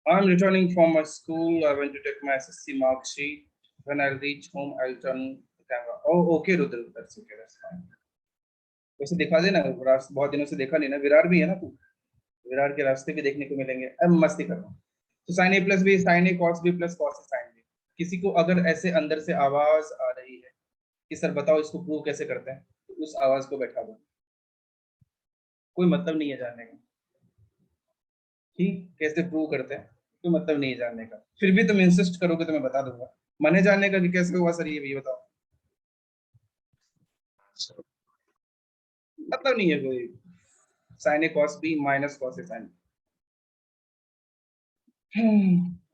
I'm returning from my school. I went to take my SSC mark sheet. When I reach home, I'll turn the camera. Oh, okay, Rudra. That's okay. That's fine. वैसे दिखा देना, बहुत दिनों से देखा नहीं ना। विरार भी है ना तू, विरार के रास्ते भी देखने को मिलेंगे। अब मस्ती कर रहा हूँ। तो sine A plus B, sign A cos B plus cos A sine B. किसी को अगर ऐसे अंदर से आवाज आ रही है कि सर बताओ इसको प्रूव कैसे करते हैं, तो उस आवाज को बैठा दो। कोई मतलब नहीं है जानने का ठीक कैसे प्रूव करते हैं, कोई मतलब नहीं है जानने का। फिर भी तुम इंसिस्ट करोगे तो मैं बता दूंगा। मन है जानने का कि कैसे हुआ सर, ये भी बताओ। मतलब नहीं है कोई। Sign A cos B minus cos A sign.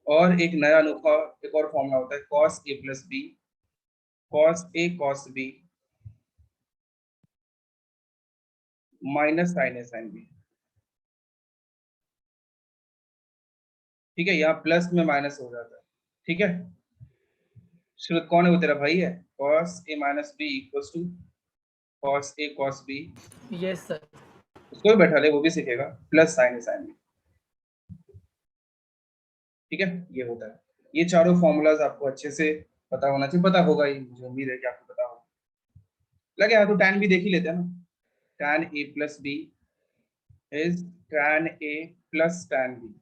और एक नया अनोखा एक और फॉर्मूला होता है, cos A plus B, cos A cos B minus sign A sine B. ठीक है, यहाँ प्लस में माइनस हो जाता है। ठीक है, श्रुत कौन है? वो तेरा भाई है। Cos A minus B equals to cos A cos B. Yes sir. उसको भी बैठा ले, वो भी सीखेगा, plus sine A sine B. ठीक है, ये होता है। ये चारों फॉर्मूलाज आपको अच्छे से पता होना चाहिए, पता होगा ही, मुझे उम्मीद है कि आपको पता होगा। लगे हाँ, तो tan भी देख ही लेते हैं ना। tan a plus B is tan a plus tan b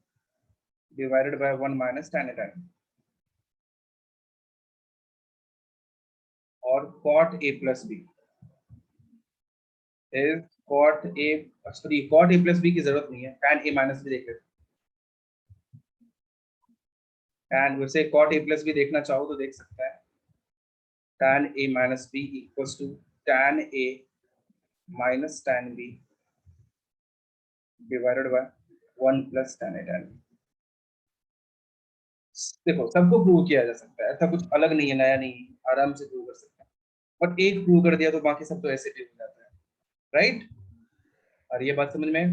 divided by 1 minus tan a tan b। और cot a plus b is cot a, sorry cot a plus b की जरूरत नहीं है, tan a माइनस b देख लेते हैं। tan वैसे cot a plus b देखना चाहो तो देख सकता है। tan a minus b equals to tan a minus tan b divided by 1 plus tan a tan b। देखो, सबको प्रूव किया जा सकता है, ऐसा कुछ अलग नहीं है, नया नहीं है, आराम से प्रूव कर सकते हैं। बट एक प्रूव कर दिया तो बाकी सब तो ऐसे भी हो जाता है, राइट? और ये बात समझ में?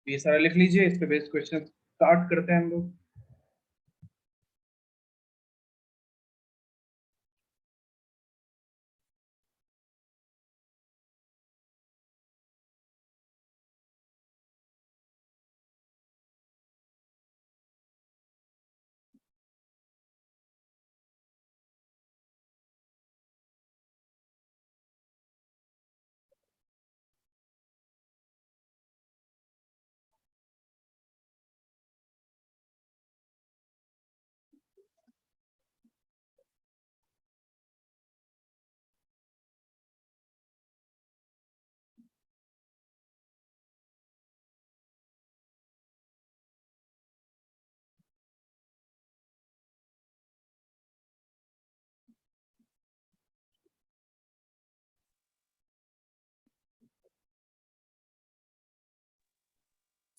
ये सारा लिख लीजिए, इस पे बेस्ड क्वेश्चन स्टार्ट करते हैं हम लोग।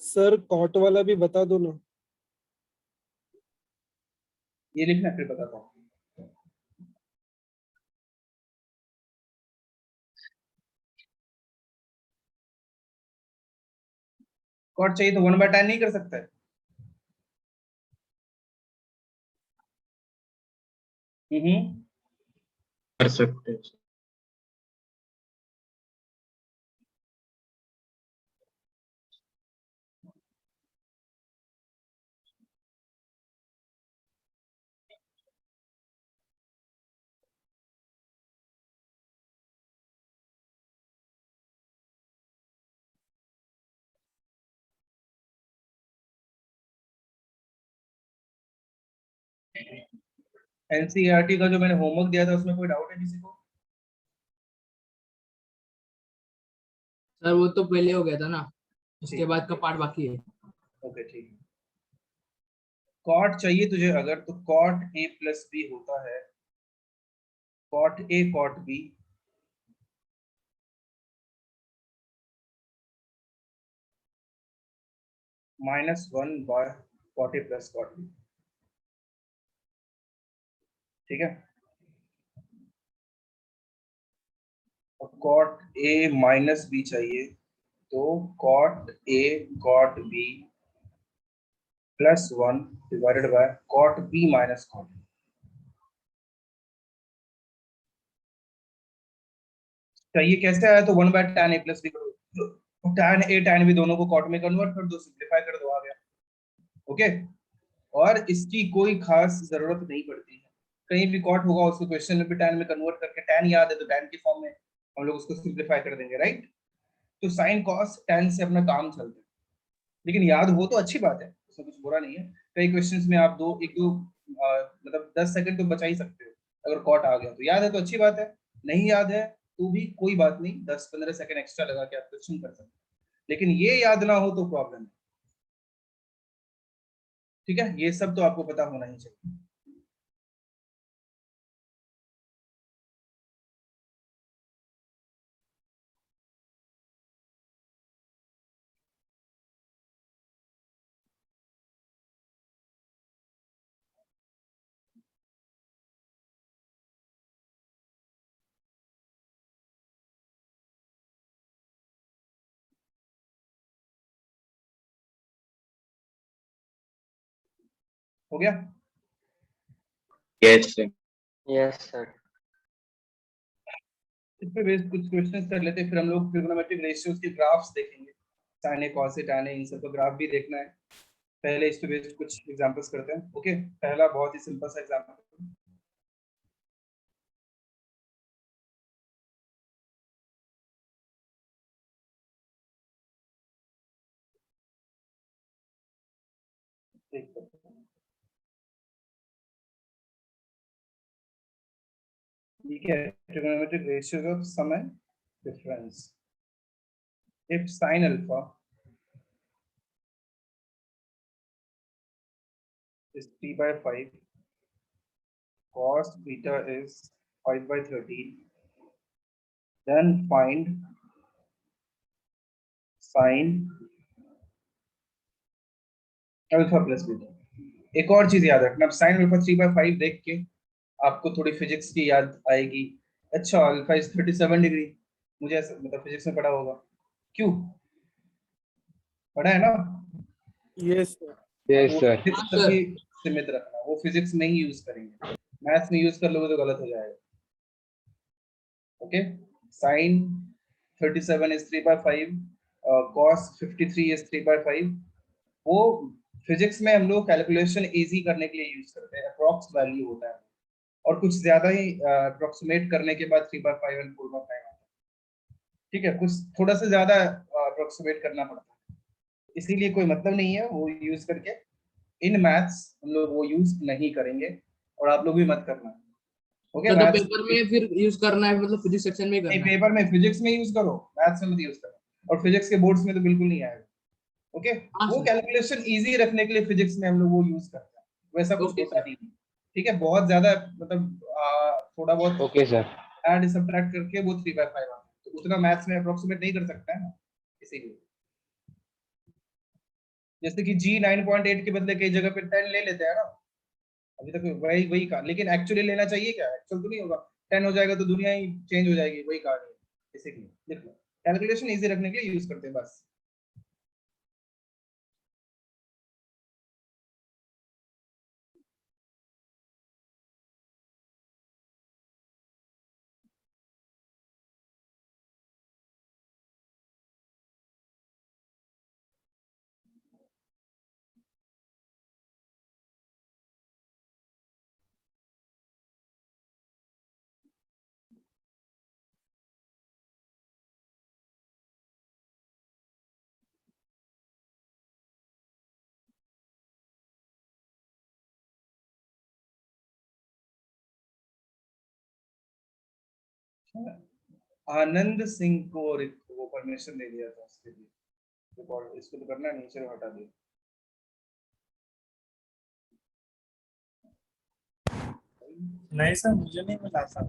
सर कॉट वाला भी बता दो ना। ये लिखना फिर बताता हूँ। कॉट चाहिए तो 1/tan नहीं कर सकता है? कर सकते हैं। एनसीईआरटी का जो मैंने होमवर्क दिया था उसमें कोई डाउट है किसी को? सर वो तो पहले हो गया था ना, उसके ठीक, बाद का पार्ट बाकी है। ओके ठीक है। कॉट चाहिए तुझे अगर, तो कॉट ए प्लस बी होता है cot A cot B -1 by cot A plus cot B. ठीक है, और कॉट ए माइनस बी चाहिए तो cot A cot B +1 divided by cot B minus cot. चाहिए कैसे आया तो 1/tan a प्लस बी करो, tan a tan b दोनों को कॉट में कन्वर्ट कर दो, सिंपलीफाई कर दो, आ गया। ओके, और इसकी कोई खास जरूरत नहीं पड़ती है। कहीं भी कॉट होगा उसको क्वेश्चन में भी tan में कन्वर्ट करके, tan याद है तो tan के फॉर्म में हम लोग उसको सिंप्लीफाई कर देंगे, राइट। तो साइन कॉस tan से अपना काम चलता है, लेकिन याद हो तो अच्छी बात है, उसमें कुछ बुरा नहीं है। कई क्वेश्चंस में आप एक दो मतलब 10 सेकंड तो बचा ही सकते हो, अगर कॉट आ गया तो। याद है तो अच्छी बात है, नहीं याद है तो भी कोई बात नहीं, 10-15 सेकंड एक्स्ट्रा लगा के आप क्वेश्चन कर सकते हैं, लेकिन ये याद ना हो तो प्रॉब्लम है। ठीक है, ये सब तो आपको पता होना ही चाहिए। हो गया? Yes, sir. Yes, sir. इस पे बेस्ड कुछ क्वेश्चंस कर लेते हैं, फिर हम लोग ट्रिग्नोमेट्रिक रेशियोज के ग्राफ्स देखेंगे, साइन कॉस tan इन सब का ग्राफ भी देखना है। पहले इस पे बेस्ड कुछ एग्जांपल्स करते हैं। ओके, पहला बहुत ही सिंपल सा एग्जांपल, ठीक है। Trigonometric ratios of sum and difference. If sin alpha is 3/5, cos beta is 5/13, then find sin alpha plus beta. एक और चीज याद रखना, अब sin अल्फा 3/5 देख के आपको थोड़ी फिजिक्स की याद आएगी। अच्छा, अल्फा इज 37 डिग्री, मुझे ऐसा मतलब फिजिक्स में पढ़ा होगा, क्यों पढ़ा है ना? Yes sir. Yes, वो sir. फिजिक्स हाँ, तक सर। ही सीमित रखना, वो फिजिक्स में ही यूज करेंगे, मैथ्स में यूज कर लोगे तो गलत हो जाएगा। Okay, sin 37 is 3/5, cos 53 is 3/5। वो फिजिक्स में हम लोग कैलकुलेशन इजी करने के लिए यूज करते हैं, अप्रॉक्स वैल्यू होता है, और कुछ ज्यादा ही अप्रोक्सीमेट करने के बाद 3/5 एंड 4/5 आता है। ठीक है, कुछ थोड़ा सा ज्यादा अप्रोक्सीमेट करना पड़ता है, इसीलिए कोई मतलब नहीं है वो यूज करके। इन मैथ्स हम लोग वो यूज नहीं करेंगे, और आप लोग भी मत करना। ओके, तो मैथ्स पेपर में फिर यूज करना है, मतलब फिजिक्स सेक्शन में ही नहीं, करना है। पेपर में फिजिक्स में यूज करो, मैथ्स में मत यूज करो, और फिजिक्स के बोर्ड्स में तो बिल्कुल नहीं आएगा। ओके, हाँ वो सर। कैलकुलेशन इजी रखने के लिए फिजिक्स में हम लोग वो यूज करते हैं, वैसा कुछ ओके होता सर। नहीं। ठीक है, बहुत ज्यादा मतलब थोड़ा बहुत Okay, sir. ऐड सब्ट्रैक्ट करके वो 3/5 आता है, तो उतना मैथ्स में अप्रोक्सीमेट नहीं कर सकता है ना, इसीलिए। जैसे कि जी 9.8 के बदले कई जगह पे 10 ले लेते हैं ना, अभी तक वही वही कहा, लेकिन एक्चुअली लेना चाहिए क्या? एक्चुअल तो नहीं होगा, 10 हो जाएगा तो दुनिया ही चेंज हो जाएगी, वही कहा नहीं, इसीलिए लिख लो, कैलकुलेशन इजी रखने के लिए यूज करते हैं बस। आनंद सिंह को वो परमिशन दे दिया था उसके लिए, रिकॉर्ड इसको तो करना नहीं, चलो हटा दिया। नहीं सर, मुझे नहीं मिला था।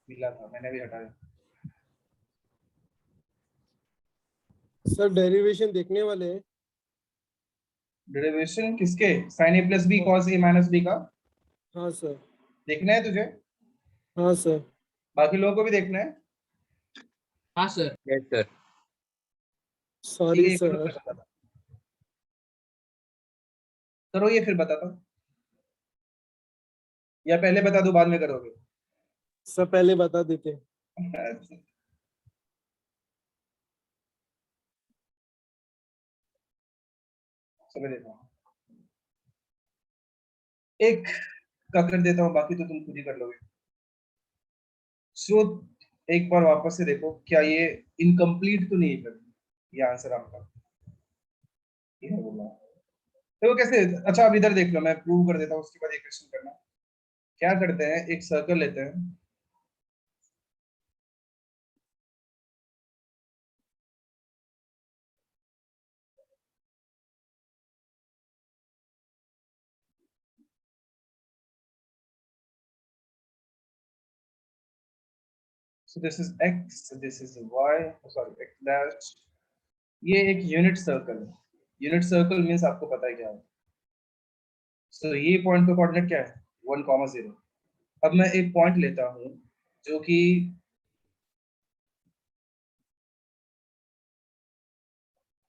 मिला था, मैंने भी हटाया। सर डेरिवेशन देखने वाले हैं। डेरिवेशन किसके? sin a plus B cos a minus B का हाँ सर। देखना है तुझे? हाँ सर। बाकी लोगों को भी देखना है? हाँ सर। Yes, sir. ठीक सॉरी है, ये करो सर। फिर बताता हूँ। करो ये फिर बताता हूँ, या पहले बता दो बाद में करोगे? सर पहले बता देते हैं। चलो देखो, एक का कर देता हूँ, बाकी तो तुम खुद ही कर लोगे। सो एक बार वापस से देखो, क्या ये इनकम्प्लीट तो नहीं है फिर ये आंसर आपका? ये है बोला देखो कैसे। अच्छा अब इधर देख लो, मैं प्रूव कर देता हूँ, उसके बाद ये क्वेश्चन करना। क्या करते हैं, एक सर्कल लेते हैं, so this is x, this is y, sorry x dash। ये एक यूनिट सर्कल है। यूनिट सर्कल मीन्स आपको पता है क्या है। सो ये पॉइंट का कोऑर्डिनेट क्या है, 1,0। अब मैं एक पॉइंट लेता हूँ जो कि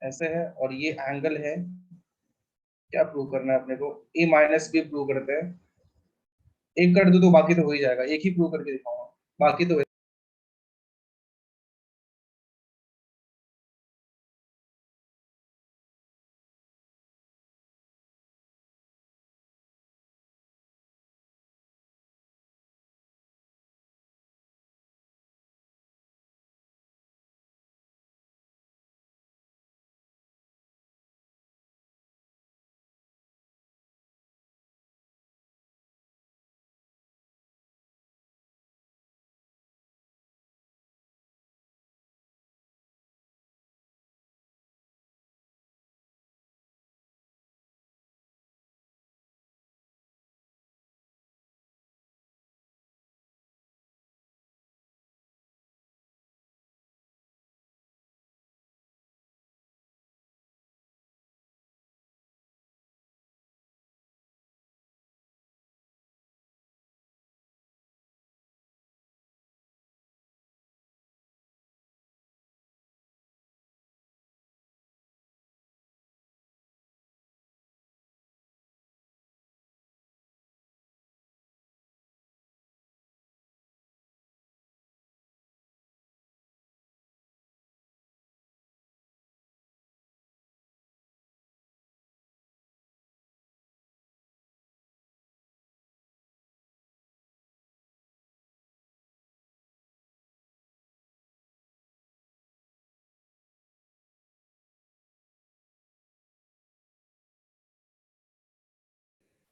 ऐसे है और ये एंगल है। क्या प्रूव करना है अपने को, ए माइनस बी प्रूव करते हैं। एक कर दो तो बाकी तो हो ही जाएगा, एक ही प्रूव करके दिखाऊंगा, बाकी तो।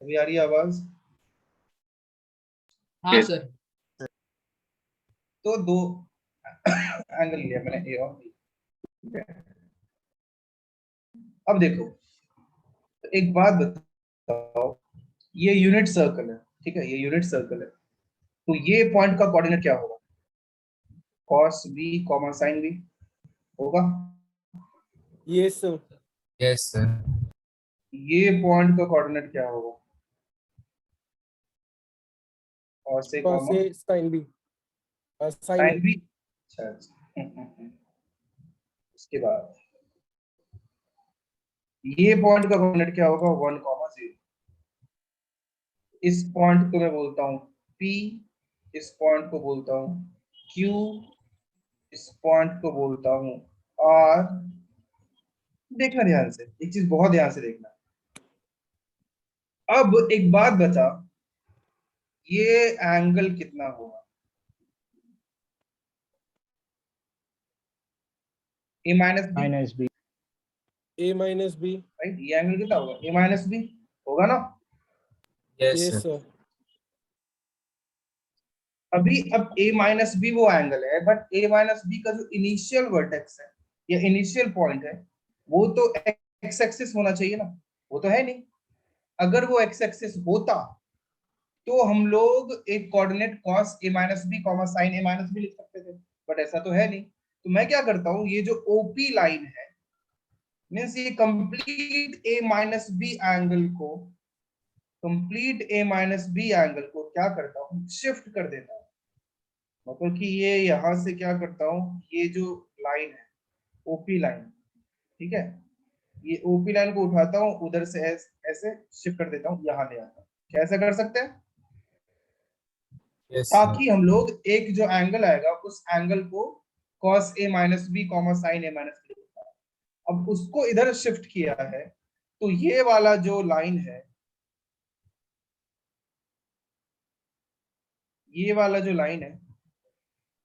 अभी आ रही है आवाज? हाँ सर। तो दो एंगल लिया मैंने, ए और बी। ठीक है, अब देखो, तो एक बात बताओ, ये यूनिट सर्कल है, ठीक है, ये यूनिट सर्कल है, तो ये पॉइंट का कोऑर्डिनेट क्या होगा? cos b comma sin b होगा। Yes sir. Yes sir. ये पॉइंट का कोऑर्डिनेट क्या होगा? cos a cos comma A sine B, sine sin b। अच्छा अच्छा। उसके बाद ये पॉइंट का कोऑर्डिनेट क्या होगा? 1,0। इस पॉइंट को मैं बोलता हूँ P, इस पॉइंट को बोलता हूँ Q, इस पॉइंट को बोलता हूँ R। देखना ध्यान से, एक चीज बहुत ध्यान से देखना। अब एक बात बता, ये एंगल कितना होगा? ए माइनस बी, -b। ए माइनस बी। राइट? ये एंगल कितना होगा? ए माइनस बी होगा ना? Yes yes sir. सर। अभी अब ए माइनस बी वो एंगल है, बट ए माइनस बी का जो इनिशियल वर्टेक्स है या इनिशियल पॉइंट है, वो तो एक्स एक्सिस होना चाहिए ना, वो तो है नहीं। अगर वो एक्स एक्सिस होता तो हम लोग एक coordinate cos a minus B comma sine A minus B लिख सकते थे, बट ऐसा तो है नहीं। तो मैं क्या करता हूँ, ये जो ओपी लाइन है, मीन्स ये कंप्लीट ए माइनस बी एंगल को, कंप्लीट ए माइनस बी एंगल को क्या करता हूँ, शिफ्ट कर देता हूँ। मतलब कि ये यहां से क्या करता हूँ, ये जो लाइन है ओपी लाइन, ठीक है, ये ओपी लाइन को उठाता हूँ उधर से ऐसे शिफ्ट कर देता हूँ, यहाँ ले आता हूँ। कैसे कर सकते हैं? Yes sir. ताकि हम लोग एक जो एंगल आएगा उस एंगल को cos a minus B comma sine A minus B, अब उसको इधर शिफ्ट किया है, तो ये वाला जो लाइन है ये वाला जो लाइन है,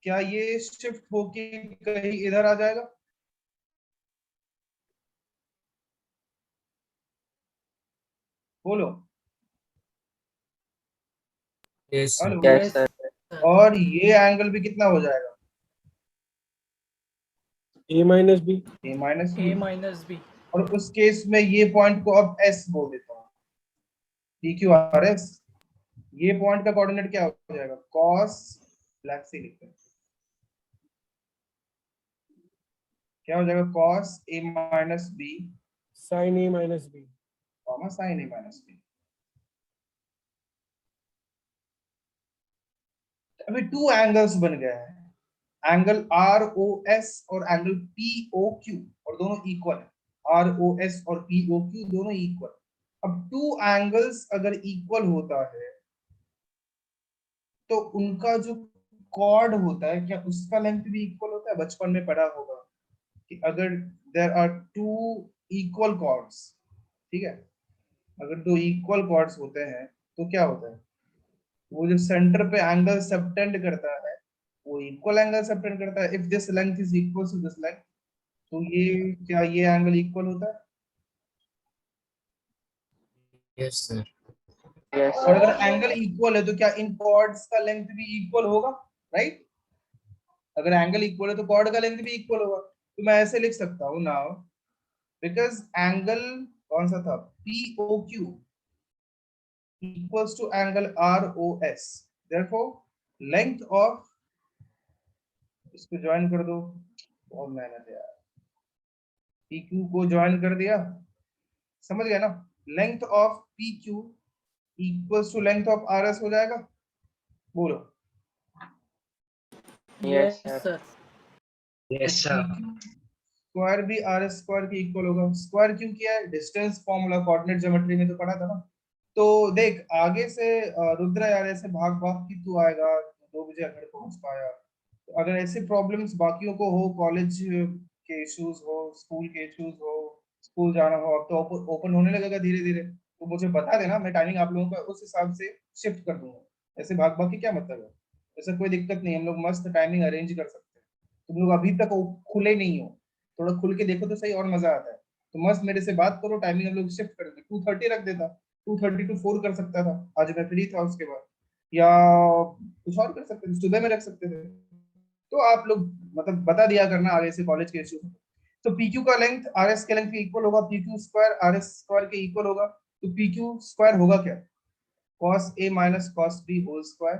क्या ये शिफ्ट होके कहीं इधर आ जाएगा? बोलो। Yes, sir. Hello. Yes, sir. और ये एंगल भी कितना हो जाएगा? A minus B. A minus A minus B. और उस केस में ये पॉइंट को अब एस बोल देता हूँ, पी क्यू आर एस। ये पॉइंट का कोऑर्डिनेट क्या हो जाएगा? कॉस, ब्लैक से लिखते हैं, क्या हो जाएगा? Cos A minus B Sin A minus B. Comma sine A minus B. अभी टू एंगल्स बन गए हैं, एंगल आर ओ एस और एंगल पी ओ क्यू, और दोनों इक्वल है। आर ओ एस और पी ओ क्यू दोनों इक्वल। अब टू एंगल्स अगर इक्वल होता है तो उनका जो कॉर्ड होता है, क्या उसका लेंथ भी इक्वल होता है? बचपन में पढ़ा होगा कि अगर there are two equal chords, ठीक है, अगर दो इक्वल कॉर्ड्स होते हैं तो क्या होता है? वो जो सेंटर पे एंगल सबटेंड करता है वो इक्वल एंगल सबटेंड करता है। If this length is equal to this length, तो ये क्या ये एंगल इक्वल होता है? Yes, sir. Yes, और sir. अगर एंगल इक्वल है तो क्या इन कॉर्ड्स का लेंथ भी इक्वल होगा? राइट? अगर एंगल इक्वल है तो कॉर्ड का लेंथ भी इक्वल होगा। तो मैं ऐसे लिख सकता हूँ नाउ, बिकॉज एंगल कौन सा था? P O Q equals to angle R O S, therefore length of, इसको ज्वाइन कर दो, बहुत मेहनत है यार, पी क्यू को ज्वाइन कर दिया, समझ गया ना? Length of P Q equals to length of R S हो जाएगा। बोलो। Yes, sir. Yes, sir. Square भी आर एस स्क्वायर के इक्वल होगा। स्क्वायर क्यों किया है? डिस्टेंस फॉर्मूला कोऑर्डिनेट ज्योमेट्री में तो पढ़ा था ना। तो देख आगे से रुद्र यार ऐसे भाग भाग की तू आएगा, 2 बजे घर पहुंच पाया। तो अगर ऐसे प्रॉब्लम्स बाकियों को हो, कॉलेज के इश्यूज हो, स्कूल के इश्यूज हो, स्कूल जाना हो, अब तो ओपन होने लगेगा धीरे धीरे, तो मुझे बता देना, मैं टाइमिंग आप लोगों का उस हिसाब से शिफ्ट कर दूंगा। ऐसे भाग भाग के क्या मतलब है? ऐसा कोई दिक्कत नहीं, हम लोग मस्त टाइमिंग अरेंज कर सकते हैं। तुम लोग अभी तक खुले नहीं हो, थोड़ा खुल के देखो तो सही, और मजा आता है। तो मस्त मेरे से बात करो, टाइमिंग हम लोग शिफ्ट कर देते, 2:30 रख देता, 2:30 to 4 कर सकता था, आज मैं फ्री था उसके बाद, या कुछ और कर सकते थे, सुबह में रख सकते थे। तो आप लोग मतलब बता दिया करना आगे से कॉलेज के इश्यू। तो पीक्यू का लेंथ आर एस के लेंथ के इक्वल होगा, PQ square R S square के इक्वल होगा। तो पीक्यू स्क्वायर होगा क्या? Cos A minus cos B whole square.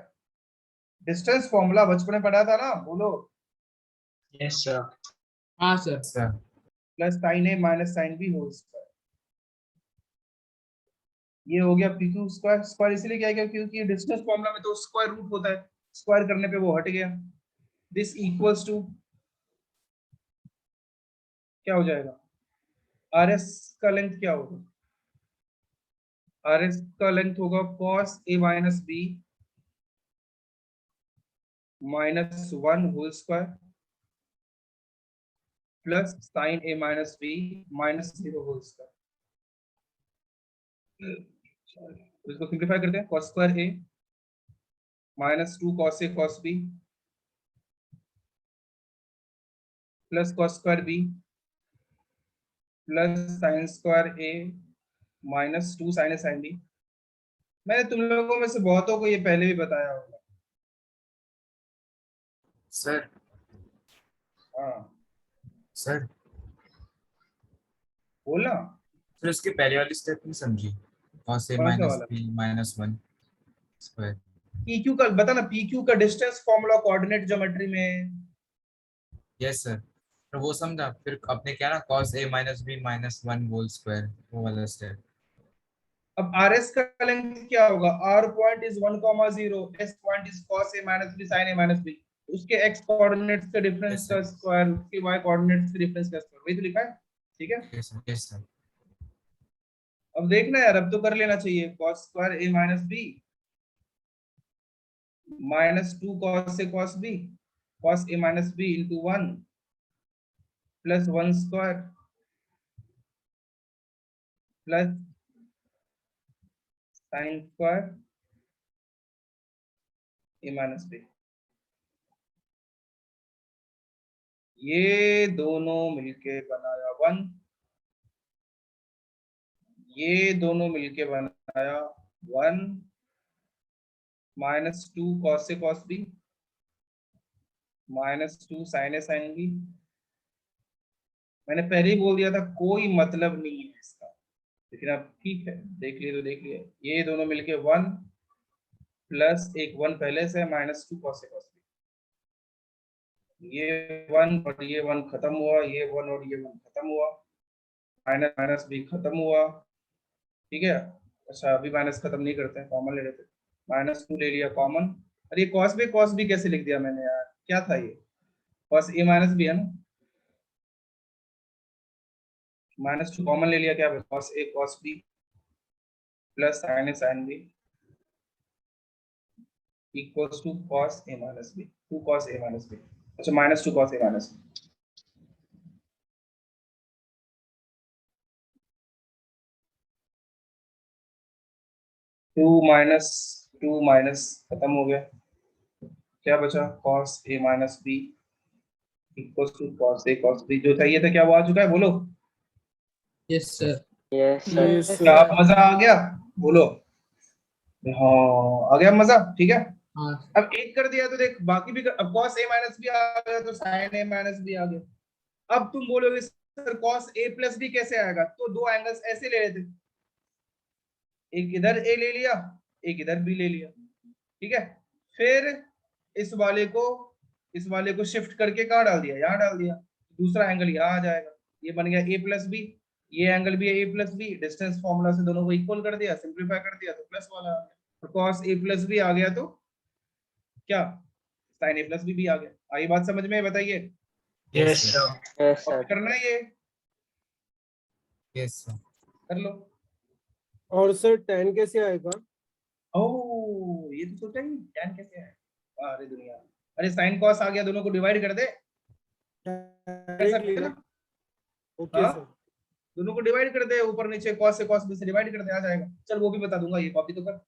Distance formula बचपन में पढ़ा था ना, बोलो। Yes, sir. हाँ sir. Sir. Plus sine A minus sine B whole square. ये हो गया पीक्यू स्क्वायर। स्क्वायर इसलिए क्या गया क्योंकि डिस्टेंस फॉर्मूला में तो स्क्वायर रूट होता है, स्क्वायर करने पे वो हट गया। दिस इक्वल्स टू क्या हो जाएगा? आर एस का लेंथ क्या होगा? आर एस का लेंथ होगा cos A minus B minus 1 whole square plus sine A minus B minus 0 whole square. इसको सिंप्लीफाई करते हैं, cos square A minus 2 cos A cos B plus cos square B plus sine square A minus 2 sine A sine B. मैंने तुम लोगों में से बहुतों को ये पहले भी बताया होगा। Sir. हाँ, Sir. बोलना। फिर उसकी पहले वाली स्टेप नहीं समझी? cos a कौन सा minus वाला? b minus 1 square. पीक्यू का बता ना, पीक्यू का डिस्टेंस फॉर्मूला कोऑर्डिनेट ज्योमेट्री में। Yes, sir. तो वो समझा, फिर आपने क्या ना cos a minus b minus 1 whole square, वो वाला स्टेप। अब आर एस का लेंथ क्या होगा? R point is 1,0, S point is cos a minus b sin a minus b। उसके एक्स कोऑर्डिनेट्स के डिफरेंस Yes, का sir. स्क्वायर, उसके वाई कोऑर्डिनेट्स के डिफरेंस का स्क्वायर, वही तो लिखा है, ठीक है। Yes, sir. Yes, sir. अब देखना यार, अब तो कर लेना चाहिए, cos square a minus b minus 2 cos a cos b cos a minus b into 1 plus 1 square plus sine square A minus B, ये दोनों मिलके बनाया 1, ये दोनों मिलके बनाया 1 -2 cos से cos b -2 sin a sin b। मैंने पहले ही बोल दिया था कोई मतलब नहीं है इसका, लेकिन अब ठीक है, देख लिए तो देख लिए। ये दोनों मिलके 1 प्लस एक 1 पहले से -2 cos से cos b, ये 1 और ये 1 खत्म हुआ, ये 1 और ये 1 खत्म हुआ, माइनस माइनस भी खत्म हुआ, ठीक है। अच्छा अभी माइनस खत्म नहीं करते हैं, कॉमन ले लेते, -2 ले लिया कॉमन। अरे cos b कैसे लिख दिया मैंने यार, क्या था ये, cos a माइनस b है ना, -2 कॉमन ले लिया, क्या cos a cos b plus sin a sin b equals to cos a minus b, 2 cos a minus b, अच्छा -2 cos a minus b। Two minus खत्म हो गया, क्या बचा cos a minus b equals to cos a cos b, जो था ये था, क्या वो आ चुका है बोलो। Yes sir. Yes, क्या sir. मजा आ गया बोलो, हाँ आ गया मजा, ठीक है। हाँ अब एक कर दिया तो देख बाकी भी अब cos a माइनस b आ गया तो sin a माइनस b आ गया। अब तुम बोलोगे sir cos a plus b कैसे आएगा, तो दो एंगल्स ऐसे ले लेते, एक इधर a ले लिया, एक इधर b ले लिया, ठीक है। फिर इस वाले को शिफ्ट करके कहाँ डाल दिया, यहाँ डाल दिया, दूसरा एंगल यहाँ आ जाएगा, ये बन गया a प्लस b, ये एंगल भी है a plus b, distance formula से दोनों को इक्वल कर दिया, सिंपलीफाई कर दिया तो प्लस वाला आ गया, और cos a प्लस b आ गया तो क्या sin a प्लस b भी आ गया। आई बात समझ में, बताइए। Yes sir. Yes, copy sir. करना है ये, यस सर। कर लो। और सर tan कैसे आएगा? ओह ये तो सोचा ही tan कैसे है, अरे दुनिया, अरे sin cos आ गया, दोनों को डिवाइड कर दे, कर सकते हैं Directly. ना, Okay, हाँ sir. दोनों को डिवाइड कर दे, ऊपर नीचे cos से cos b से डिवाइड कर दे, आ जाएगा। चल वो भी बता दूंगा, ये कॉपी तो कर।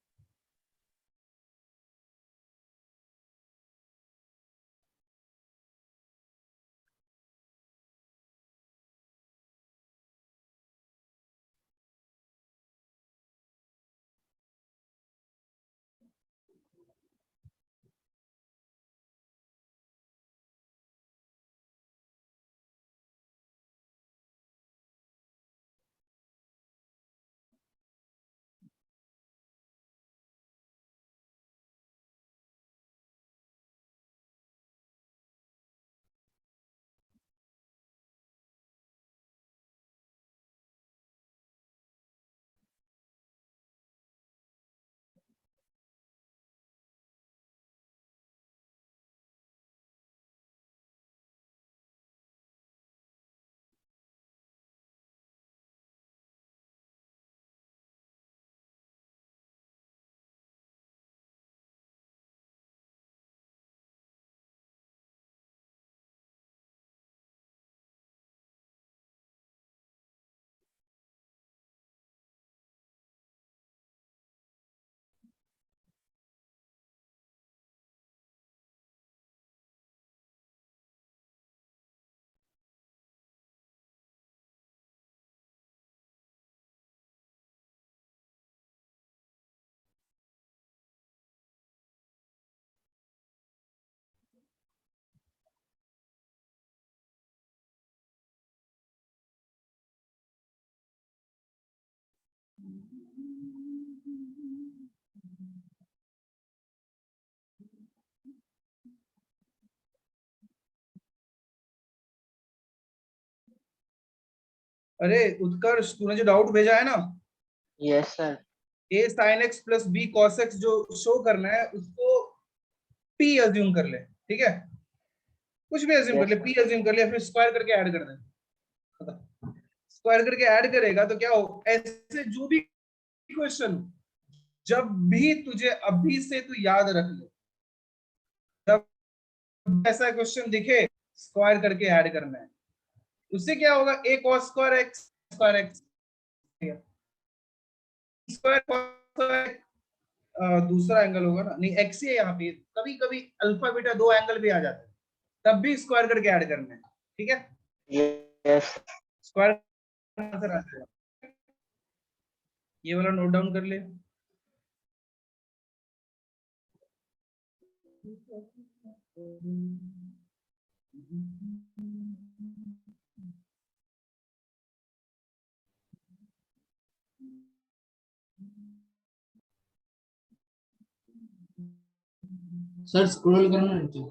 अरे उत्कर्ष तूने जो डाउट भेजा है ना, yes sir. a sin x plus b cos x जो शो करना है उसको p अज्यूम कर ले, ठीक है, कुछ भी अज्यूम कर ले, p अज्यूम कर ले, फिर स्क्वायर करके ऐड कर दे, स्क्वायर करके ऐड करेगा तो क्या हो, ऐसे जो भी क्वेश्चन जब भी तुझे अभी से तू याद रख ले, जब ऐसा क्वेश्चन दिखे स्क्वायर करके ऐड करना है, उससे क्या होगा, a cos square x square x square cos दूसरा एंगल होगा ना, नहीं एक्स ही है यहाँ पे, कभी कभी अल्फा बीटा दो एंगल भी आ जाते हैं, तब भी स्क्वायर करके ऐड करना है, ठीक है। यस स्क्वायर आंसर आ जाएगा, ये वाला नोट डाउन कर ले। सर स्क्रॉल करना नीचे।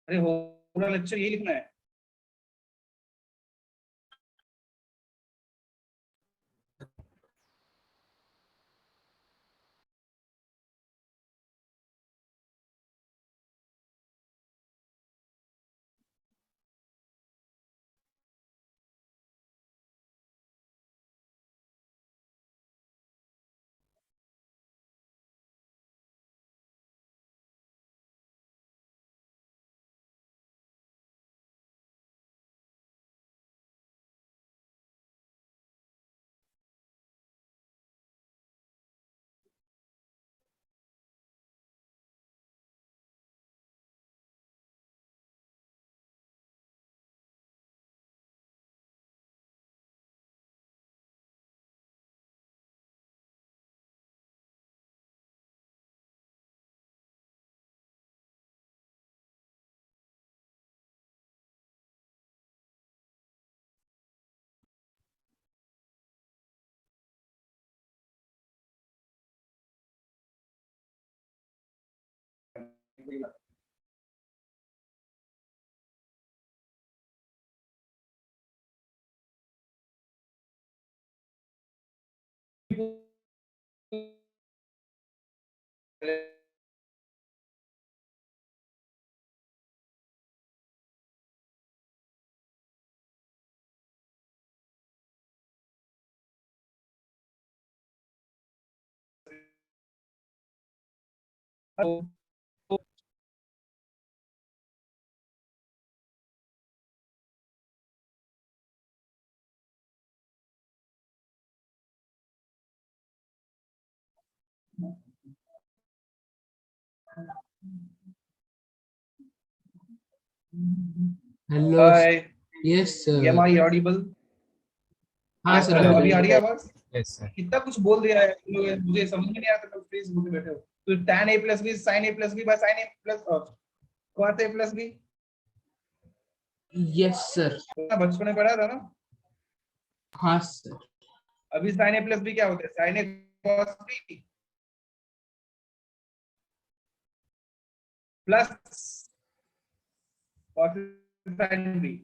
अरे हो पूरा लेक्चर यही लिखना है। Hello. Hi, yes am sir. I audible? हाँ सर हेलो, अभी आ रही है yes. आवाज? Yes sir. कितना कुछ बोल दिया है तुम लोग, मुझे समझ में नहीं आता, तुम प्लीज मुझे बैठे हो। तो tan a plus B sin a plus B by sin a plus cos a plus B, yes sir. बचपन में पढ़ा था ना। हाँ सर। अभी sin a प्लस बी क्या होता है? sin a cos b plus cos sin b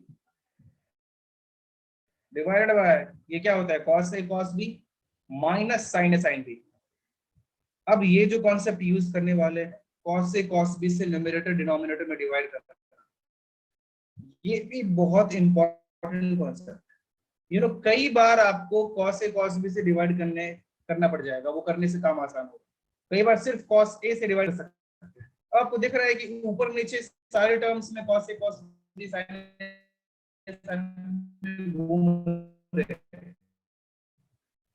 divided bye, ये क्या होता है? cos a cos b minus sin a sin b। अब ये जो कॉन्सेप्ट यूज करने वाले हैं, cos a cos b से न्यूमरेटर डिनोमिनेटर में डिवाइड करना, ये भी बहुत इंपॉर्टेंट कॉन्सेप्ट। कई बार आपको cos a cos b से डिवाइड करने करना पड़ जाएगा, वो करने से काम आसान होगा। कई बार सिर्फ cos A से डिवाइड कर सकते हैं। आपको दिख रहा है कि ऊपर नीचे सारे टर्म्स में cos A cos B sin घूम रहे हैं।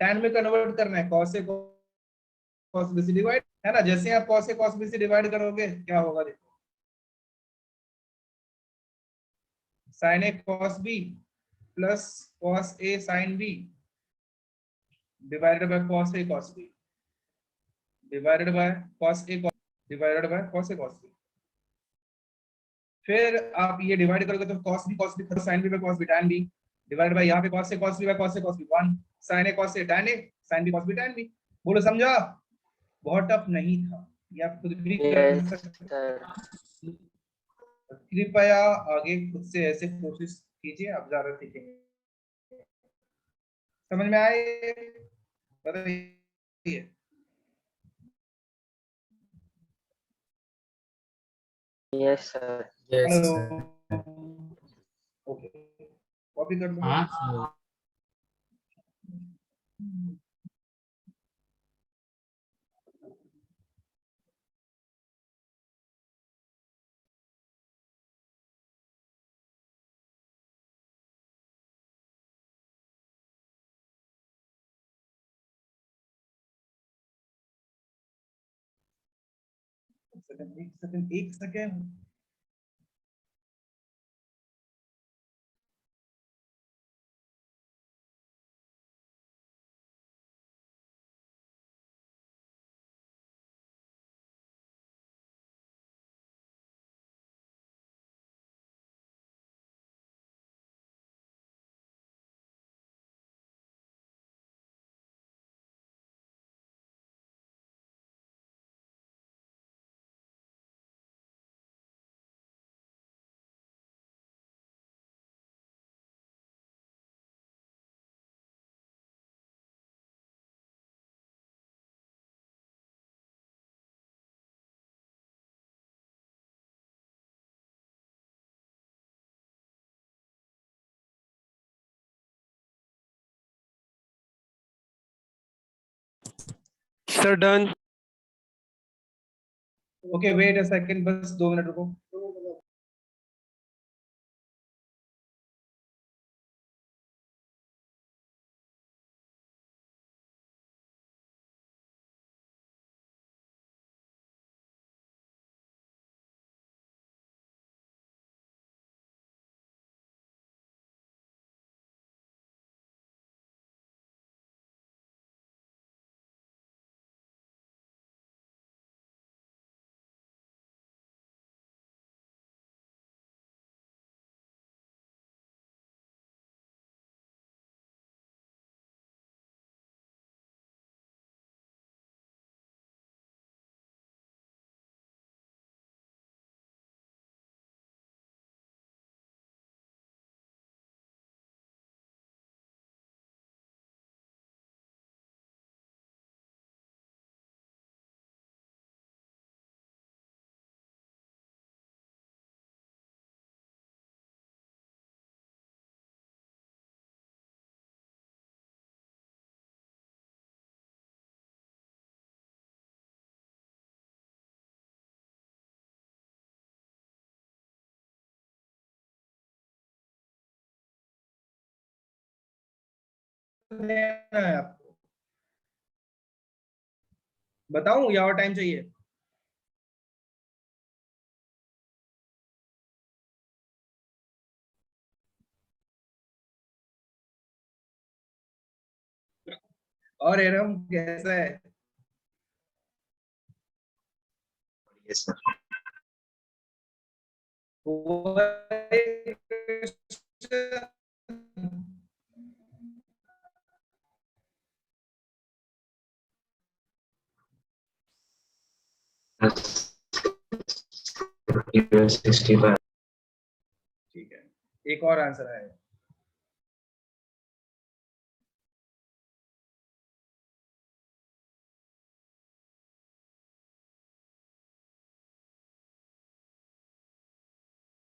tan में कन्वर्ट करना है, cos A cos B से डिवाइड, है ना। जैसे आप cos A cos B से डिवाइड करोगे क्या होगा, देखो sin A cos B plus cos A sin B divided bye cos A cos B divided bye cos A cos divided by cos A cos B। फिर आप ये divide करोगे तो cos B sin B by cos B tan B divide by यहाँ पे cos A cos B by cos A cos B 1 sin A cos A tan A sin B cos B tan B। बोलो समझा? बहुत tough नहीं था, ये आप खुद भी कर सकते हैं। कृपया आगे खुद से ऐसे कोशिश कीजिए, आप ज्यादा सीखेंगे। समझ में आए? बताइए। Yes sir. Yes hello, sir. Okay, copy कर लो। हाँ सर। एक second. Sir done. Okay wait a second, बस 2 मिनट रुको। आपको बताऊं या और टाइम चाहिए? और एरम कैसा है? Yes sir. ठीक है, एक और आंसर है।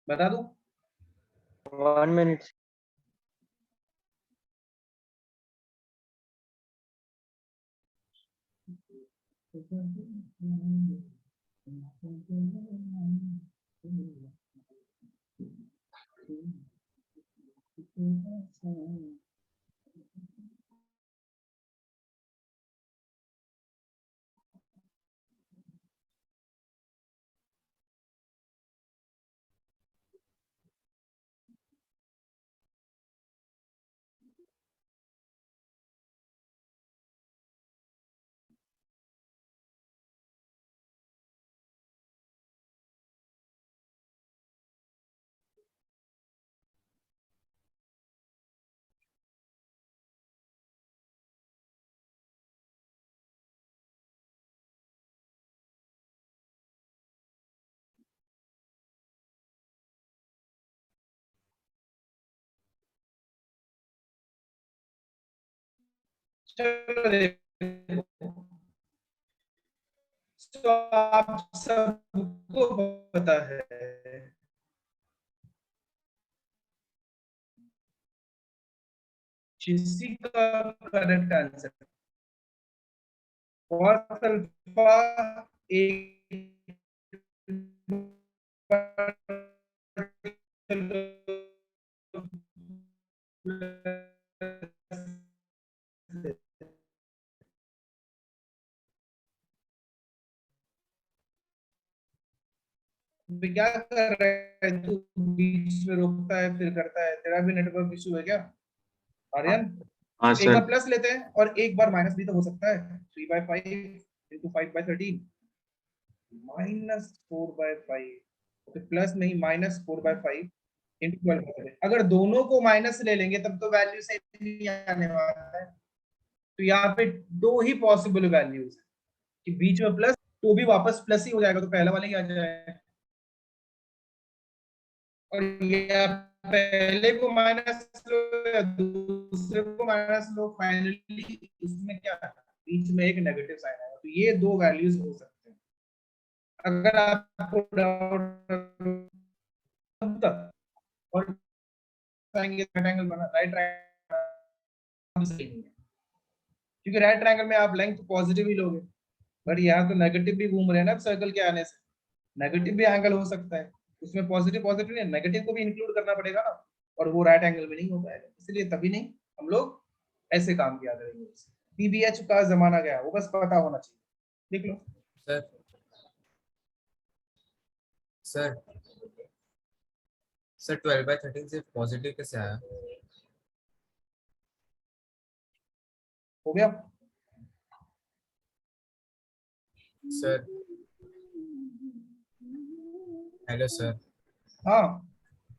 बता दूं? 1 मिनट। चलो देखो, तो आप सबको पता है किसी का करेक्ट आंसर cos अल्फा एक क्या कर रहा है तू, बीच में रोकता है फिर करता है, तेरा भी नेटवर्क इशू है क्या आर्यन? हाँ एक का सर। प्लस लेते हैं और एक बार माइनस भी तो हो सकता है। 3/5 इंटू 5/13 -4/5, तो प्लस नहीं -4/5 इंटू 12/13। अगर दोनों को माइनस ले लेंगे तब तो वैल्यू सेम नहीं आने वाला है। तो यहाँ पे दो ही पॉसिबल वैल्यूज है कि बीच में प्लस तो भी वापस प्लस ही हो जाएगा, तो पहला वाला ही आ जाएगा, और या पहले को माइनस लो या दूसरे को माइनस लो, फाइनली इसमें क्या है, बीच में एक नेगेटिव साइन आएगा। तो ये दो वैल्यूज हो सकते हैं। अगर आपको डाउट तक और राइट एंगल बना, राइट ट्रायंगल सही नहीं है, क्योंकि राइट ट्रायंगल में आप लेंथ पॉजिटिव ही लोगे, बट यहाँ तो नेगेटिव भी घूम रहे हैं ना सर्कल के आने से, नेगेटिव भी एंगल हो सकता है उसमें, पॉजिटिव पॉजिटिव नहीं, नेगेटिव को भी इंक्लूड करना पड़ेगा ना, और वो राइट एंगल में नहीं हो पाएगा, इसलिए तभी नहीं हम लोग ऐसे काम किया करेंगे। पीबीएच का जमाना गया, वो बस पता होना चाहिए, देख लो। सर सर सर 12/13 से पॉजिटिव कैसे आया? हो गया सर हेलो सर। हाँ,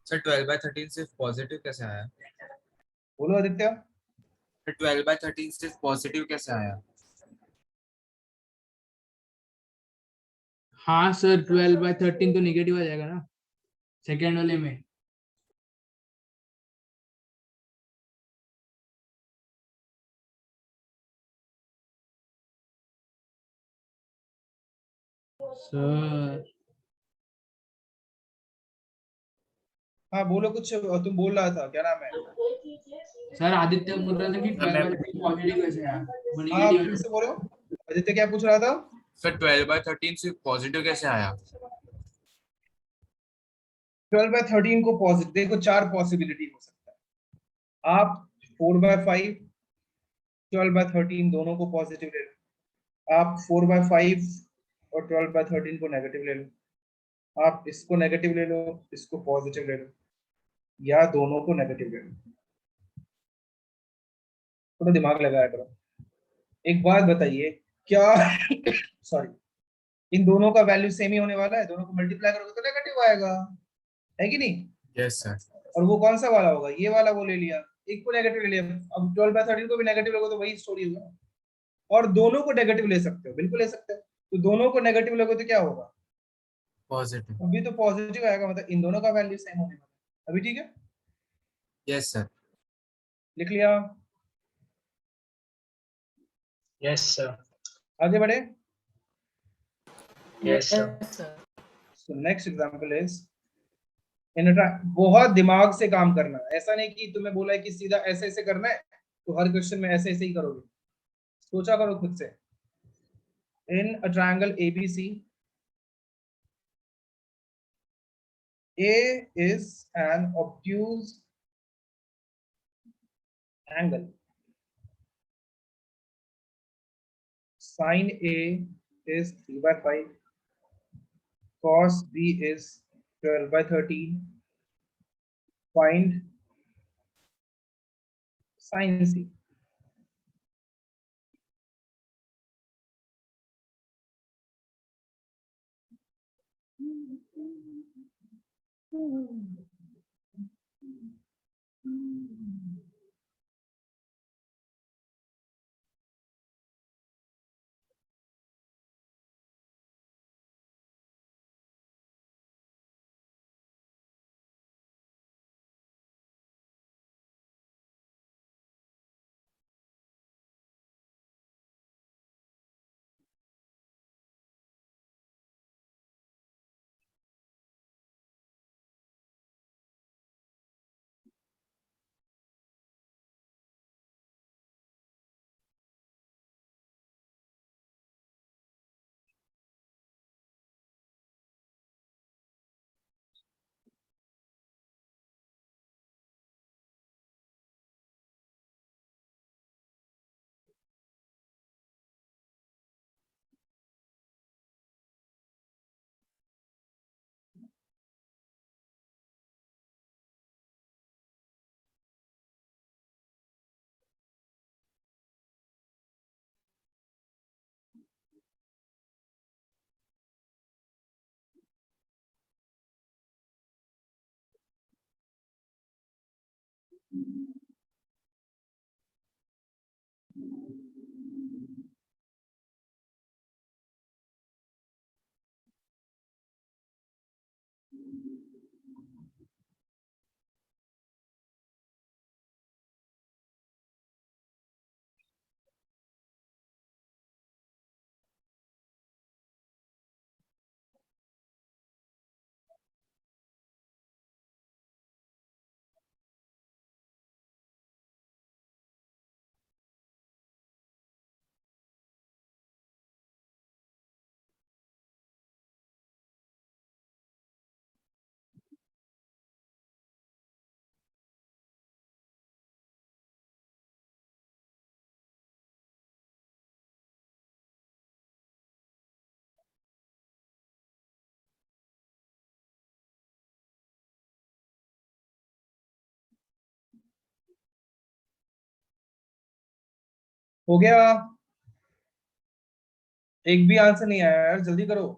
सर 12/13 से पॉजिटिव कैसे आया? बोलो आदित्य। सर 12/13 से पॉजिटिव कैसे आया? हाँ सर 12/13 तो निगेटिव आ जाएगा ना सेकेंड वाले में। सर हाँ बोलो, कुछ तुम बोल रहा था, क्या नाम है? सर आदित्य बोल रहा था कि 12/13 पॉजिटिव कैसे आया, वो हाँ निगेटिव फिर से बोलो, आदित्य क्या पूछ रहा था? सर 12/13 से पॉजिटिव कैसे आया? 12/13 को पॉजिटिव, देखो चार पॉसिबिलिटी हो सकता है। आप 4/5 12/13 दोनों को पॉजिटिव ले लो, आप 4/5 और 12/13 को नेगेटिव ले लो, आप इसको नेगेटिव ले लो, इसको पॉजिटिव ले लो, या दोनों को नेगेटिव ले लो। थोड़ा दिमाग लगाया करो। एक बात बताइए, क्या सॉरी, इन दोनों का वैल्यू सेम ही होने वाला है? दोनों को मल्टीप्लाई करोगे तो नेगेटिव आएगा, है कि नहीं? Yes sir. और वो कौन सा वाला होगा? ये वाला, वो ले लिया, एक को नेगेटिव ले लिया, अब 12/13 को भी नेगेटिव लोगे तो वही स्टोरी होगा। और दोनों को नेगेटिव ले सकते हो, बिल्कुल ले सकते हो, तो दोनों को नेगेटिव लोगे तो क्या होगा? पॉजिटिव। अभी तो पॉजिटिव आएगा, मतलब इन दोनों का वैल्यू सेम होने वाला है। अभी ठीक है, यस सर। लिख लिया? Yes sir. आगे बढ़े। Yes sir. So next example is बहुत दिमाग से काम करना, ऐसा नहीं कि तुम्हें बोला है कि सीधा ऐसे ऐसे करना है तो हर क्वेश्चन में ऐसे ऐसे ही करोगे, सोचा करो खुद से। In a triangle ABC, A is an obtuse angle. Sine A is 3/5. Cos B is 12/13. Find sine C. हो गया? एक भी आंसर नहीं आया यार, जल्दी करो।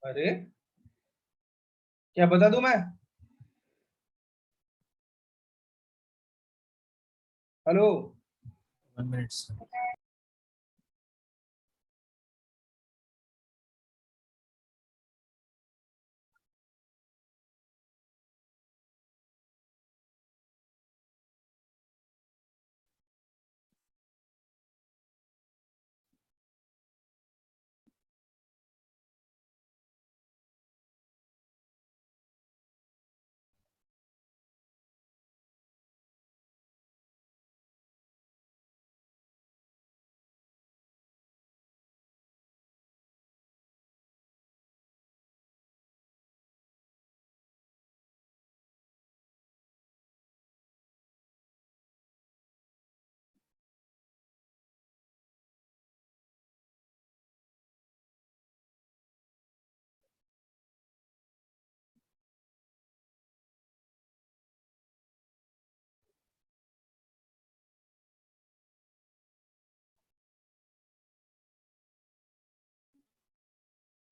अरे क्या बता दूं मैं? हेलो? 1 minute, sir.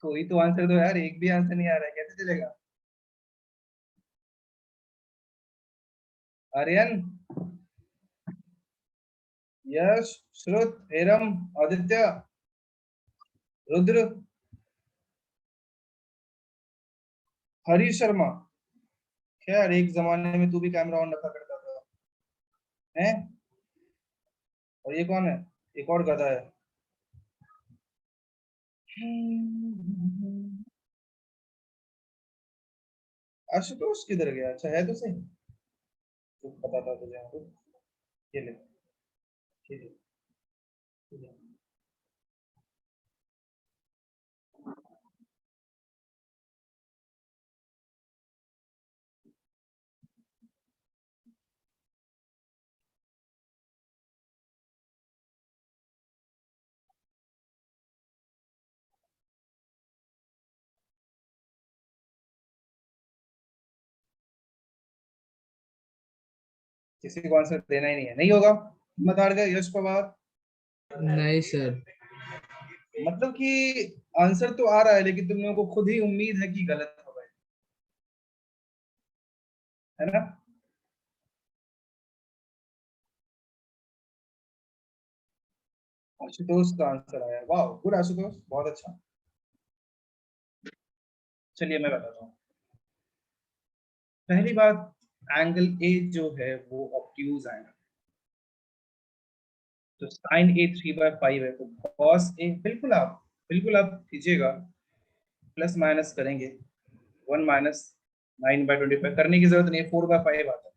कोई तो आंसर दो यार, एक भी आंसर नहीं आ रहा है, कैसे चलेगा? आर्यन, यश, श्रुत, एरम, आदित्य, रुद्र, हरीश शर्मा। खैर एक जमाने में तू भी कैमरा ऑन रखा करता था, हैं? और ये कौन है? एक और गधा है। आशुतोष किधर गया? अच्छा है तो सही, तो पता था तुझे। ये ले, ये ले, ये ले। किसी को आंसर देना ही नहीं है, नहीं होगा। हिम्मत हार गए, यश पवार। नहीं सर। मतलब कि आंसर तो आ रहा है, लेकिन तुम लोगों को खुद ही उम्मीद है कि गलत होगा, है ना? आशुतोष का आंसर आया, वाह गुड आशुतोष, बहुत अच्छा। चलिए मैं बताता हूँ। पहली बात, एंगल ए जो है वो ऑब्ट्यूज एंगल, तो साइन ए 3/5 है, तो कॉस ए बिल्कुल आप कीजिएगा, प्लस माइनस करेंगे, 1 माइनस 9/25 करने की जरूरत नहीं है, 4/5 आता है,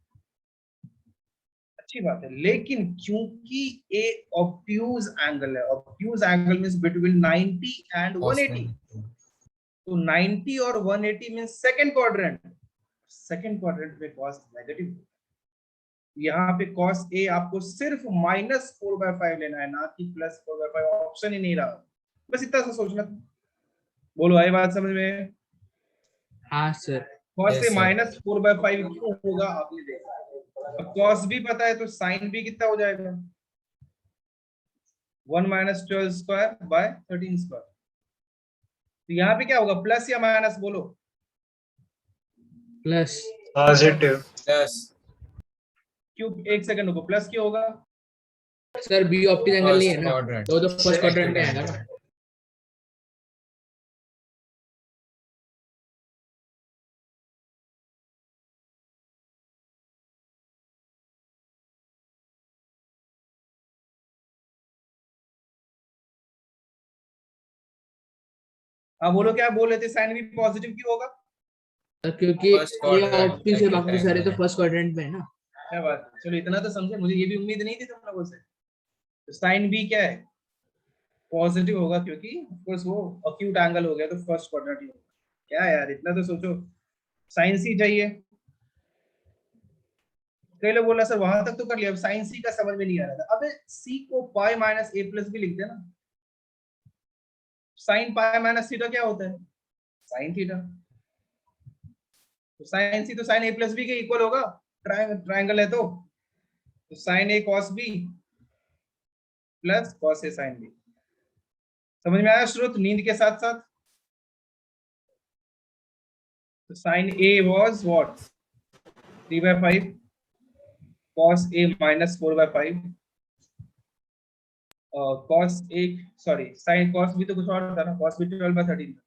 अच्छी बात है। लेकिन क्योंकि ए ऑब्ट्यूज एंगल है, obtuse angle means between 90 and 180, तो 90 और 180 मींस सेकंड क्वाड्रेंट में कॉस नेगेटिव। यहाँ पे cos a आपको सिर्फ -4/5 लेना है, ना कि +4/5, ऑप्शन ही नहीं रहा। बस इतना सा सोचना। बोलो, आई बात समझ में? हाँ sir. cos a Yes, sir. -4/5 क्यों होगा आपने देखा। अब cos भी पता है तो sin भी कितना हो जाएगा, 1 - 12² / 13²। तो यहाँ पे क्या होगा, प्लस या माइनस? बोलो। प्लस। Positive. Yes. क्यों? एक सेकंड रुको, प्लस क्यों होगा? सर बी ऑप्टिक एंगल नहीं है First ना, quadrant. तो फर्स्ट क्वाड्रेंट में आएगा ना। हाँ बोलो, क्या बोल रहे थे, साइन भी पॉजिटिव क्यों होगा? सर क्योंकि First ये quadrant, ऑप्टिक है, बाकी सारे तो rectangle. फर्स्ट क्वाड्रेंट में है ना। क्या बात, चलो इतना तो समझे, मुझे ये भी उम्मीद नहीं थी तुम लोगों से। तो साइन बी क्या है, पॉजिटिव होगा, क्योंकि ऑफ कोर्स वो अक्यूट एंगल हो गया, तो फर्स्ट क्वाड्रेंट ही होगा। क्या यार, इतना तो सोचो। साइन सी चाहिए, कई लोग बोला सर वहां तक तो कर लिया, अब साइन सी का समझ में नहीं आ रहा था। अबे सी को पाई माइनस ए प्लस भी लिख देना, साइन पाई माइनस थीटा क्या होता है, साइन थीटा। तो साइन सी तो साइन ए प्लस बी के इक्वल होगा, ट्राइंगल है तो sine A cos B plus cos A sine B. समझ में आया श्रुत, नींद के साथ साथ? तो sine A was what, 3/5, cos a -4/5, cos a, sorry sin cos भी तो कुछ और था ना, cos भी 12/13 था।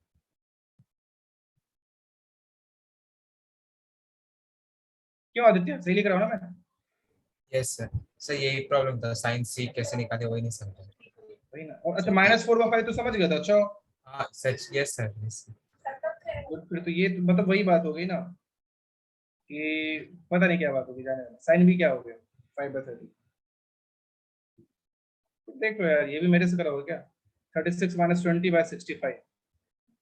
क्यों आदित्य, सही लिख रहा हूँ ना मैं? Yes, sir. सर यही प्रॉब्लम था, साइन सी कैसे निकाले वही नहीं समझा। वही ना। और अच्छा -4/5 तो समझ गया था, अच्छा। हाँ सच, यस सर, यस। फिर तो ये तो मतलब वही बात हो गई ना, कि पता नहीं क्या बात होगी, जाने वाला। साइन भी क्या हो गया, 5/30। देखो यार, ये भी मेरे से करा होगा क्या, 36 - 20/65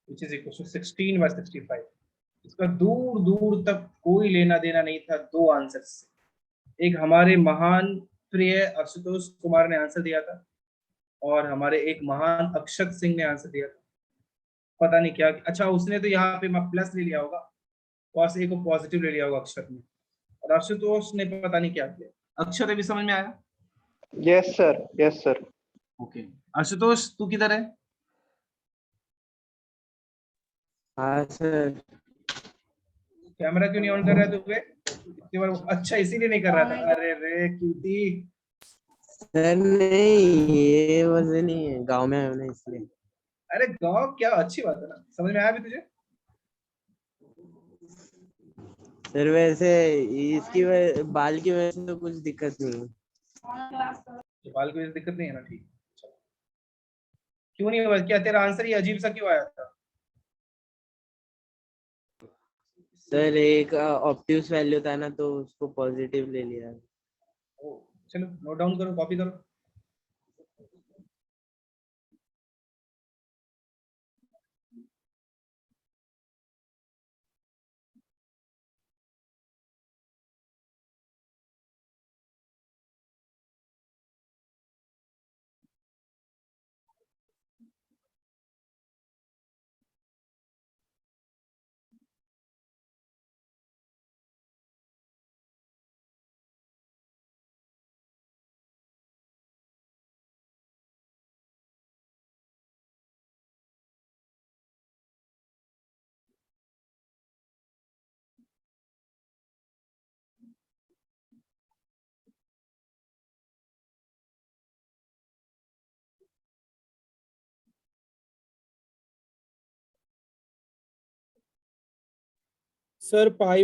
which is equal to 16/65। इसका दूर दूर तक कोई लेना देना नहीं था दो आंसर से। एक हमारे महान प्रिय आशुतोष कुमार ने आंसर दिया था, और हमारे एक महान अक्षत सिंह ने आंसर दिया था। पता नहीं क्या, अच्छा उसने तो यहाँ पे प्लस ले लिया होगा, cos a को पॉजिटिव ले लिया होगा अक्षत ने, और आशुतोष ने पता नहीं क्या किया। अक्षत अभी समझ में आया? Yes, sir. Yes, sir. Okay. Ashutosh तू किधर है? हाँ सर। कैमरा क्यों नहीं ऑन कर रहा है तू बे? इतनी बार अच्छा इसीलिए नहीं कर रहा था। अरे रे क्यूटी। सर नहीं, ये वजह नहीं है, गांव में आया हूं ना इसलिए। अरे गाँव क्या अच्छी बात है ना, समझ में आया भी तुझे? सर वैसे बाल की वजह से तो कुछ दिक्कत नहीं है। बाल की वजह से दिक्कत नहीं है ना, ठीक। क्यों नहीं हुआ? क्या तेरा आंसर ही अजीब सा क्यों आया था? सर एक ऑप्टिव्स वैल्यू था ना, तो उसको पॉजिटिव ले लिया। ओ, चलो नोट डाउन करो, कॉपी करो। सर पाई,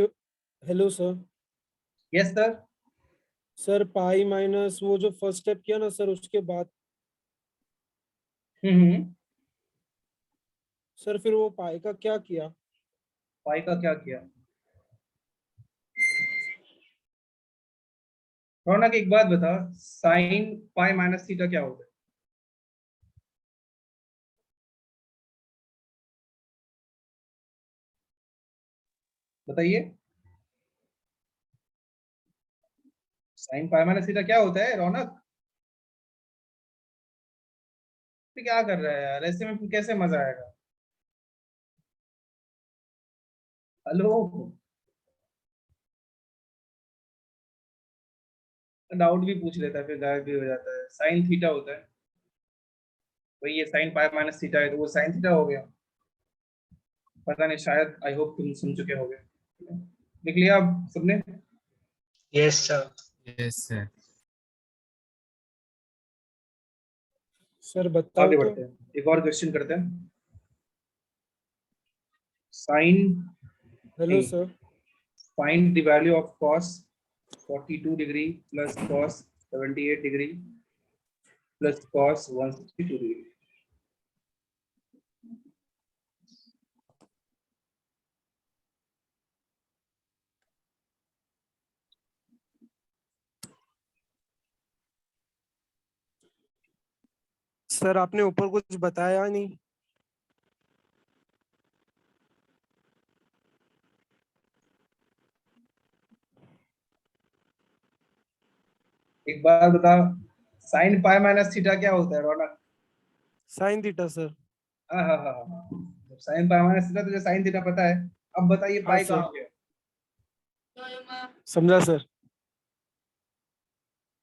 hello sir. Yes sir. Sir pi minus वो जो फर्स्ट स्टेप किया ना सर, उसके बाद हम्म। सर फिर वो पाई का क्या किया? पाई का क्या किया? रौनक एक बात बता, साइन पाई माइनस थीटा क्या होता है? बताइए। साइन पाई माइनस थीटा क्या होता है रौनक? तो क्या कर रहा है यार, ऐसे में कैसे मजा आएगा? हेलो। डाउट भी पूछ लेता है फिर गायब भी हो जाता है। साइन थीटा होता है, वही ये साइन पाई माइनस थीटा है, तो वो साइन थीटा हो गया। पता नहीं, शायद आई होप तुम सुन चुके होगे। लिख लिया आप सबने? Yes, sir. Yes sir. Sir बताओ आगे तो। बढ़ते हैं, एक और क्वेश्चन करते हैं। Sine hello sir. Find the value of cos 42 degree plus cos 78 degree plus cos 162 degree. Sir आपने ऊपर कुछ बताया नहीं। एक बार बता, साइन पाई माइनस थीटा क्या होता है रौनक? Sine theta sir. हाँ हाँ हाँ हाँ, साइन पाई माइनस थीटा, तुझे साइन थीटा पता है। अब बताइए हाँ पाई सर, कहाँ हो गया? समझा सर।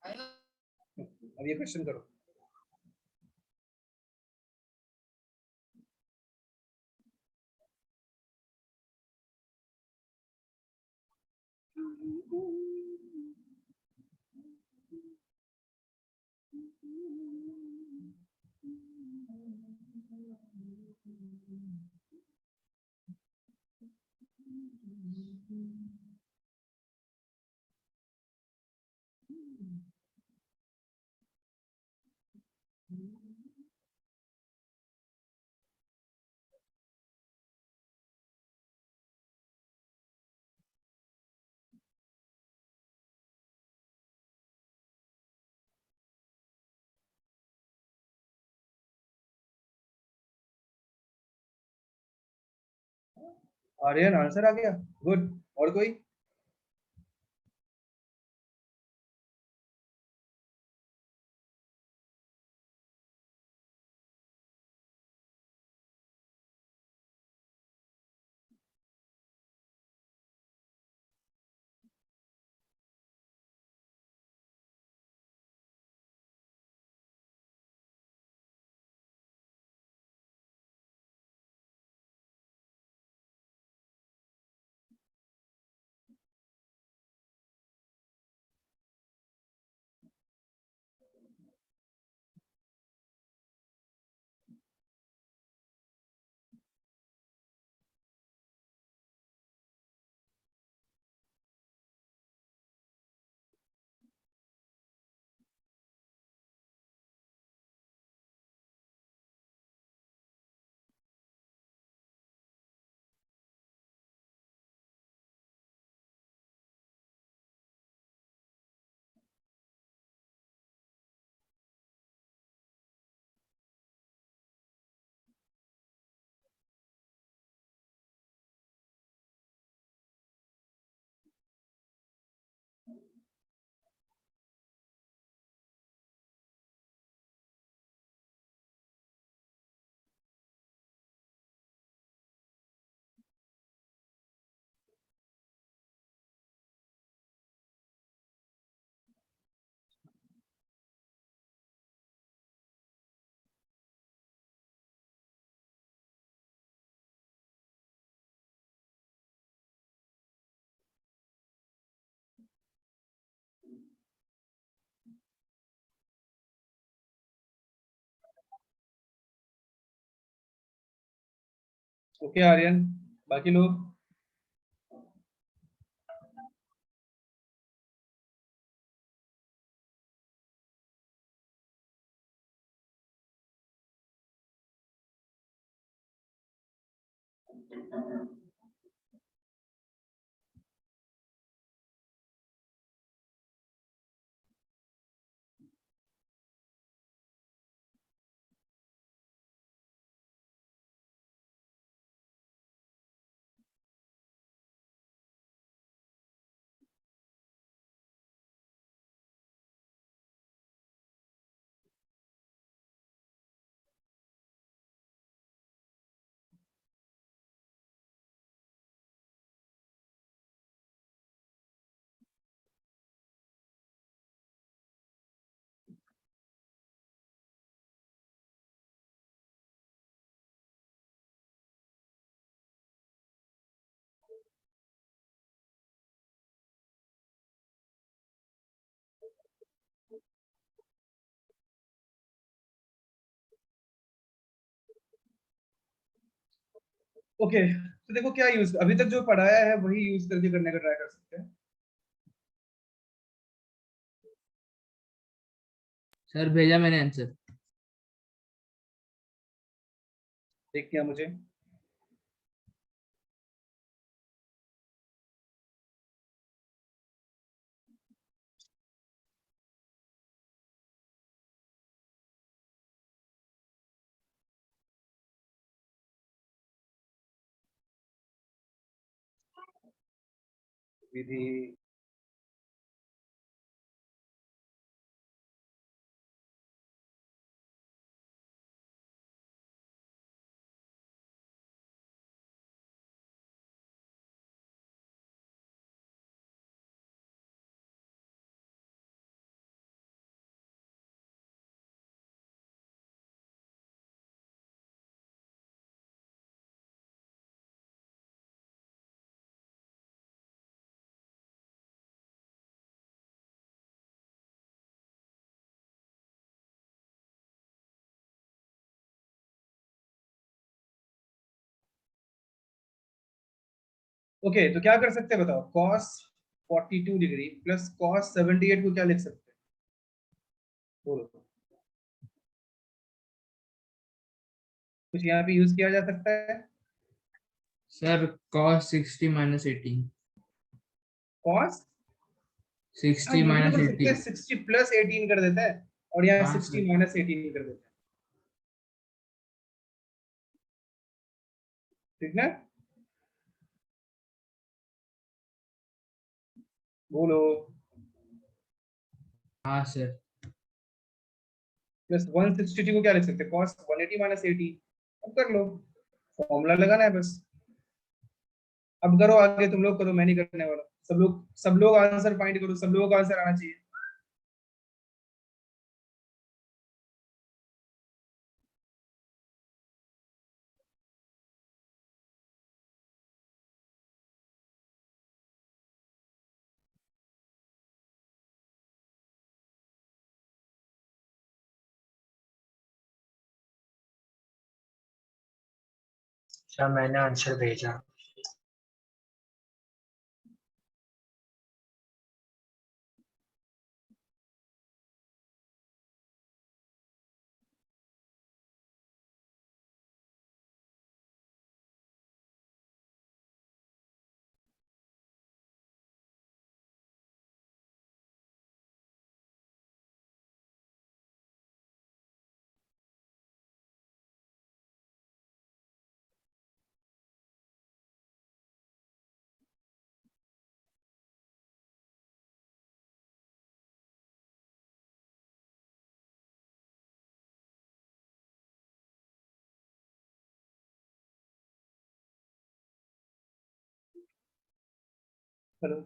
अब ये क्वेश्चन करो। आर्यन आंसर आ गया, गुड। और कोई? ओके आर्यन, बाकी लोग? ओके, तो देखो क्या यूज अभी तक जो पढ़ाया है वही यूज करके करने का ट्राई कर सकते हैं। सर भेजा मैंने आंसर। देख किया मुझे। विधि ओके, तो क्या कर सकते हैं बताओ? cos 42 डिग्री प्लस cos 78 को क्या लिख सकते हैं? बोलो, कुछ यहाँ पे यूज किया जा सकता है? Sir cos 60 minus 18। cos, हाँ 60 ये भी तो माइनस कर सकते हैं, 18। 60 प्लस 18 कर देता है और यहाँ हाँ 60 सर। माइनस 18 कर देता है। ठीक ना? बोलो, हाँ सर। प्लस 162 को क्या लिख सकते हैं? cos 180 minus 80। अब कर लो, फॉर्मूला लगाना है बस। अब करो आगे, तुम लोग करो, मैं नहीं करने वाला। सब लोग आंसर फाइंड करो, सब लोगों का आंसर आना चाहिए। सर मैंने आंसर भेजा। चलो।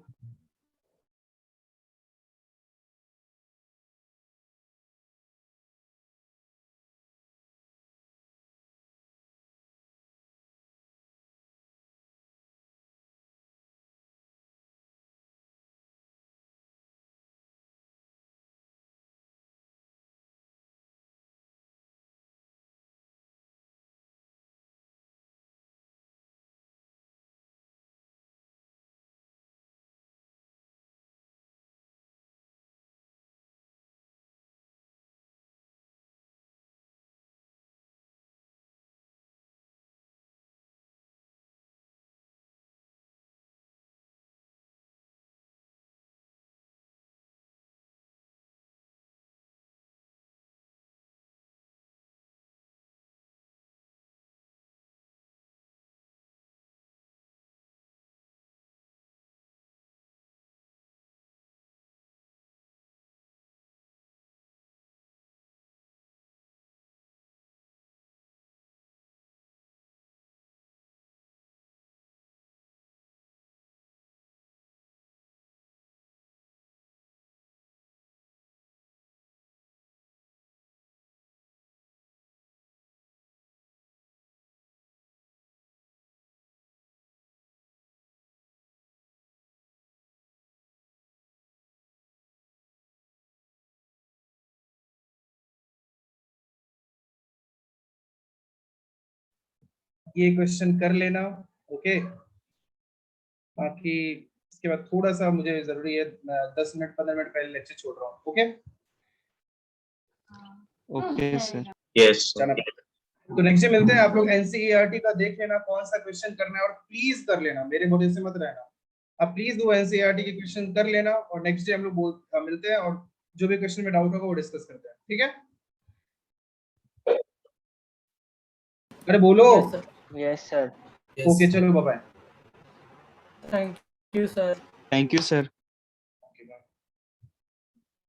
ये क्वेश्चन कर लेना, ओके। बाकी इसके बाद थोड़ा सा मुझे जरूरी है, मैं 10 मिनट 15 मिनट पहले लेक्चर छोड़ रहा हूँ, ओके। Okay sir. यस जाना तो नेक्स्ट डे मिलते हैं। आप लोग एनसीईआरटी का देख लेना कौन सा क्वेश्चन करना है, और प्लीज कर लेना, मेरे बोले से मत रहना। आप प्लीज वो एनसीईआरटी के क्वेश्चन कर लेना, और नेक्स्ट डे हम लोग मिलते हैं, और जो भी क्वेश्चन में डाउट होगा वो डिस्कस करते हैं, ठीक है। अरे बोलो। Yes sir. ओके चलो bye bye. Thank you sir.